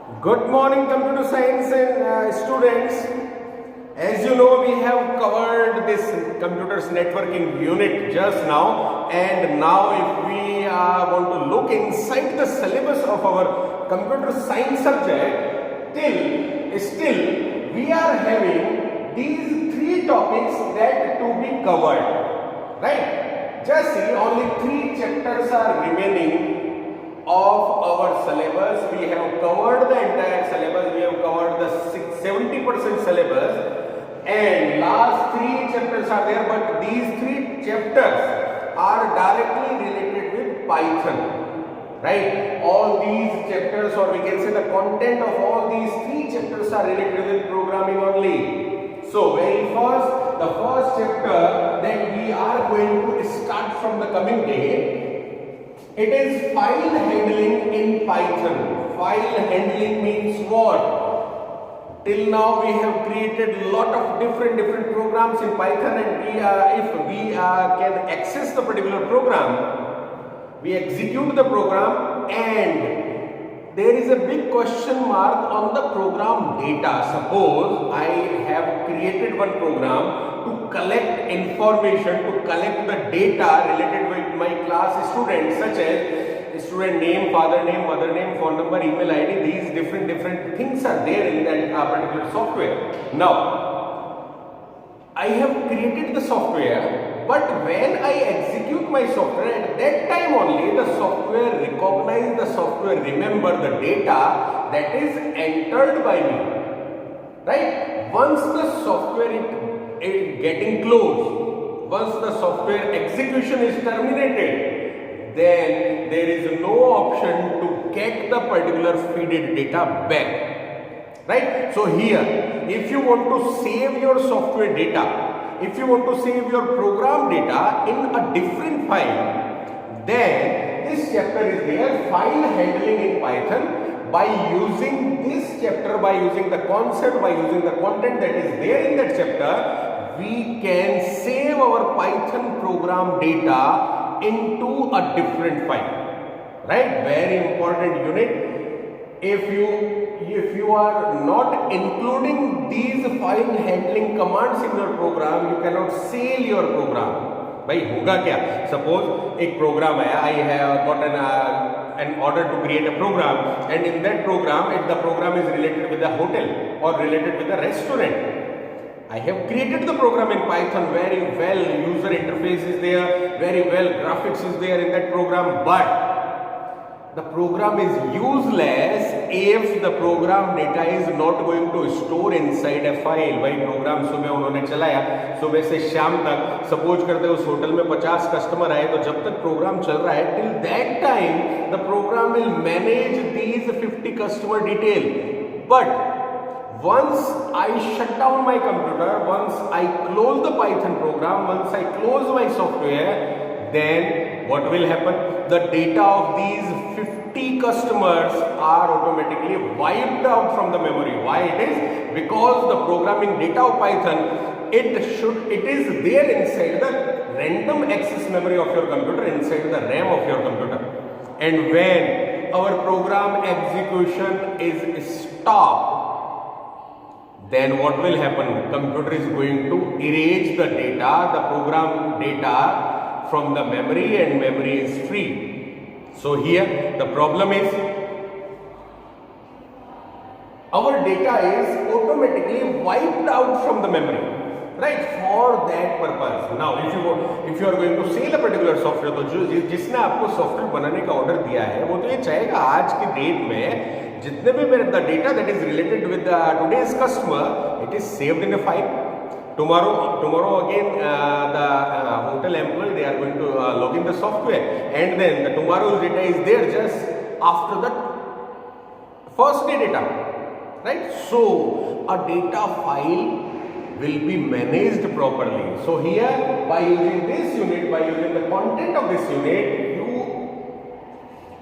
Good morning, computer science and students. As you know, we have covered this computers networking unit just now, and now if we want to look inside the syllabus of our computer science subject, still we are having these three topics that to be covered, right? Just see, only 3 chapters are remaining of our syllabus. We have covered the entire syllabus. We have covered the 70% syllabus, and last 3 chapters are there, but these 3 chapters are directly related with Python, right? All these chapters, or we can say the content of all these 3 chapters are related with programming only. So the first chapter that we are going to start from the coming day, it is file handling in Python. File handling means what? Till now we have created lot of different programs in Python, and if we can access the particular program, we execute the program, and there is a big question mark on the program data. Suppose I have created one program to collect information, to collect the data related with my class students, such as student name, father name, mother name, phone number, email ID. These different things are there in that particular software. Now, I have created the software, but when I execute my software, at that time only the software recognize, the software remember the data that is entered by me, right? Once the software is getting closed, once the software execution is terminated, then there is no option to get the particular feeded data back, right? So here, if you want to save your software data, if you want to save your program data in a different file, then this chapter is there, file handling in Python. By using this chapter, by using the concept, by using the content that is there in that chapter, we can save our Python program data into a different file, right? Very important unit. If you are not including these file handling commands in your program, you cannot save your program. भाई होगा क्या? Suppose एक program है, I have got an order to create a program, and in that program, if the program is related with a hotel or related with a restaurant, I have created the program in Python very well, user interface is there, very well, graphics is there in that program, but the program is useless if the program data is not going to store inside a file. भाई program सुबह उन्होंने चलाया, सुबह से शाम तक, suppose करते उस होटल में 50 कस्टमर आए, तो जब तक प्रोग्राम चल रहा है, till that time the program will manage these 50 customer detail. But once I shut down my computer, once I close the Python program, once I close my software, then what will happen? The data of these 50 customers are automatically wiped out from the memory. Why it is? Because the programming data of Python, it is there inside the random access memory of your computer, inside the RAM of your computer. And when our program execution is stopped, then what will happen? Computer is going to erase the data, the program data from the memory, and memory is free. So here the problem is our data is automatically wiped out from the memory, right? For that purpose. Now if you are going to sell a particular software, तो जिसने आपको software बनाने का order दिया है, वो तो ये चाहेगा आज की डेट में जितने भी मेरे the data that is related with today's customer, it is saved in a file. Tomorrow again the hotel employee, they are going to log in the software, and then the tomorrow's data is there just after the first day data, right? So a data file will be managed properly. So here, by using this unit, by using the content of this unit, you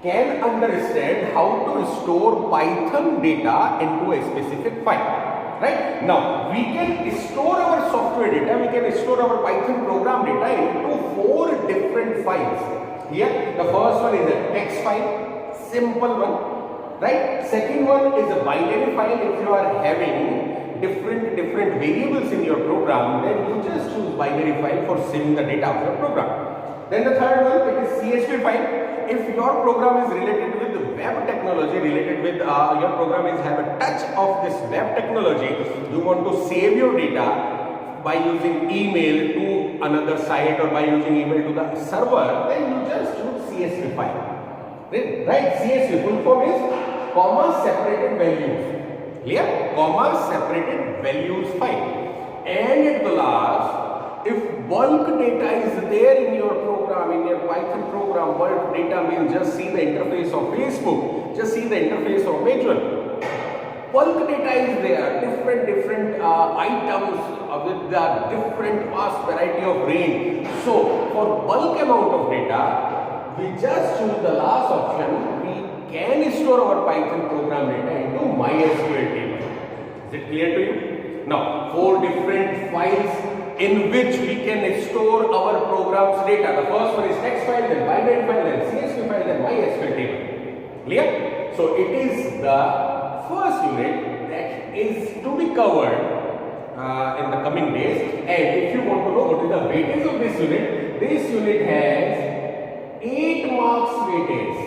can understand how to store Python data into a specific file. Right? Now, we can store our software data, we can store our Python program data into 4 different files. Here, the first one is a text file, simple one. right? Second one is a binary file. If you are having different variables in your program, then you just choose binary file for saving the data of your program. Then the third one, it is CSV file. If your program is related with web technology, related with your program is have a touch of this web technology, you want to save your data by using email to another site or by using email to the server, then you just choose CSV file. Right? CSV full form is comma separated values. Clear? Comma separated values file. And at the last, if bulk data is there in your program, in your Python program, bulk data means just see the interface of Facebook, just see the interface of Visual. Bulk data is there, different items with the different vast variety of range. So for bulk amount of data, we just choose the last option. We can store our Python program data into MySQL table. Is it clear to you? Now, 4 different files in which we can store our program's data. The first one is text file, then binary file, then CSV file, then MySQL table. Clear? So it is the first unit that is to be covered in the coming days. And if you want to know what is the weightage of this unit has 8 marks weightage.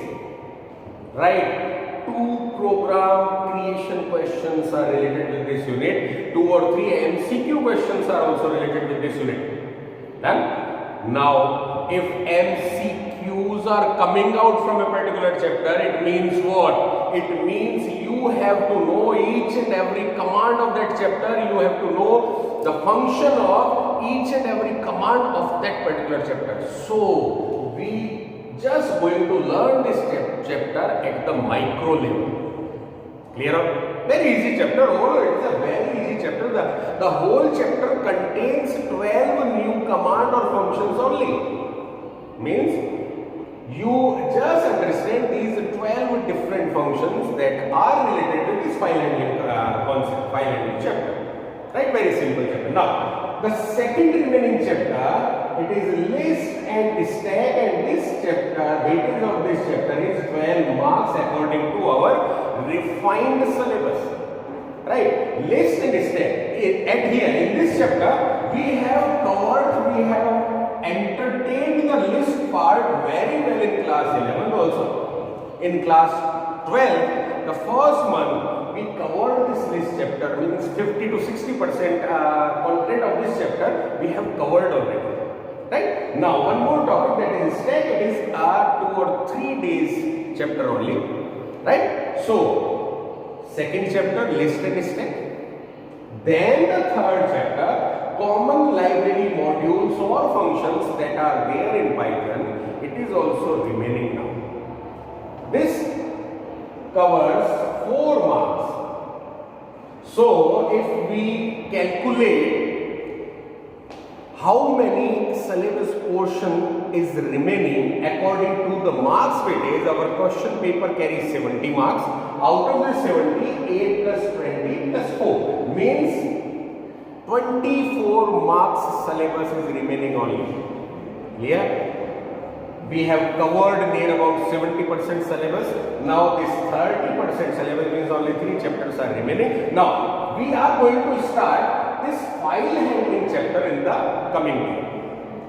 Right? 2 program creation questions are related with this unit. 2 or 3 MCQ questions are also related with this unit. Done? Now, if MCQs are coming out from a particular chapter, it means what? It means you have to know each and every command of that chapter. You have to know the function of each and every command of that particular chapter. So, we just going to learn this chapter at the micro level. Clear? Very easy chapter. Oh, it is a very easy chapter. The whole chapter contains 12 new command or functions only. Means you just understand these 12 different functions that are related to this file handling concept, file handling chapter. Right? Very simple chapter. Now, the second remaining chapter, it is list and stack, and this chapter, weightage of this chapter is 12 marks according to our refined syllabus. Right? List and stack. At here, in this chapter, we have covered, we have entertained the list part very well in class 11 also. In class 12, the first month, we covered this list chapter, means 50 to 60% content of this chapter we have covered already. Right? Now, one more topic, that is stack. It is a 2 or 3 days chapter only. Right? So, second chapter, list and stack. Then the third chapter, common library modules or functions that are there in Python. It is also remaining now. This covers 4 marks. So, if we calculate how many syllabus portion is remaining according to the marks weightage, our question paper carries 70 marks. Out of the 70, 8 plus 20 plus 4 means 24 marks syllabus is remaining only. Clear? We have covered near about 70% syllabus. Now this 30% syllabus means only 3 chapters are remaining. Now we are going to start this file handling chapter in the coming day.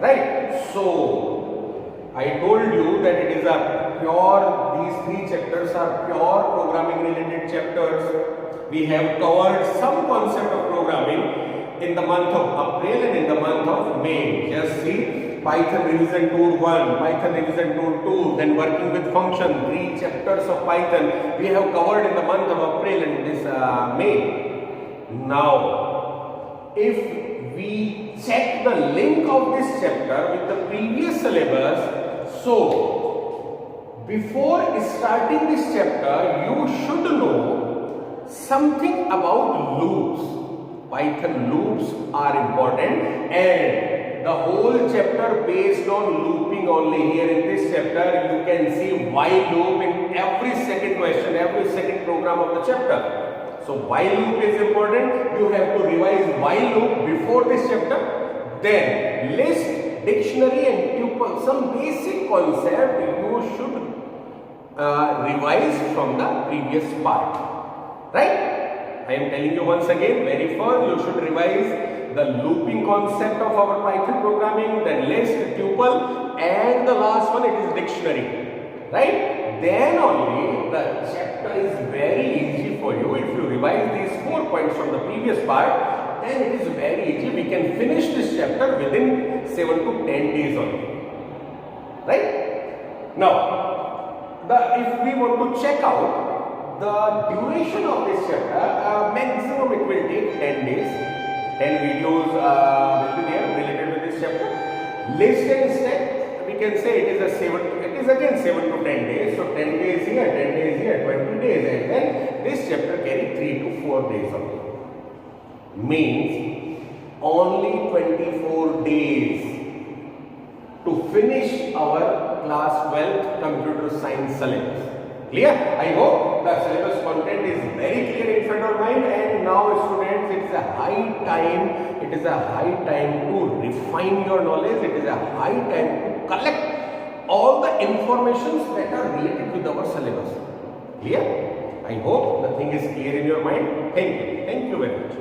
Right? So I told you that it is a pure, these 3 chapters are pure programming related chapters. We have covered some concept of programming in the month of April and in the month of May. Just see. Python revision tool 1, Python revision tool 2, then working with function, 3 chapters of Python we have covered in the month of April and this May. Now, if we check the link of this chapter with the previous syllabus, so before starting this chapter, you should know something about loops. Python loops are important, and the whole chapter based on looping only. Here in this chapter, you can see while loop in every second question, every second program of the chapter. So while loop is important. You have to revise while loop before this chapter. Then list, dictionary and tuple, some basic concept you should revised from the previous part, right? I am telling you once again, very first you should revise the looping concept of our Python programming, the list, tuple, and the last one, it is dictionary, right? Then only the chapter is very easy for you. If you revise these 4 points from the previous part, then it is very easy. We can finish this chapter within 7 to 10 days only, right? Now, if we want to check out the duration of this chapter, maximum it will take 10 days. 10 videos will be there related with this chapter. List and stack, we can say it is again 7 to 10 days. So 10 days here, 10 days here, 20 days, and then this chapter carry 3 to 4 days only. Means only 24 days to finish our class 12 computer science syllabus. Clear? I hope the syllabus content is very clear in front of mind, and now students, it is a high time to refine your knowledge. It is a high time to collect all the informations that are related with our syllabus. Clear? I hope the thing is clear in your mind. Thank you very much.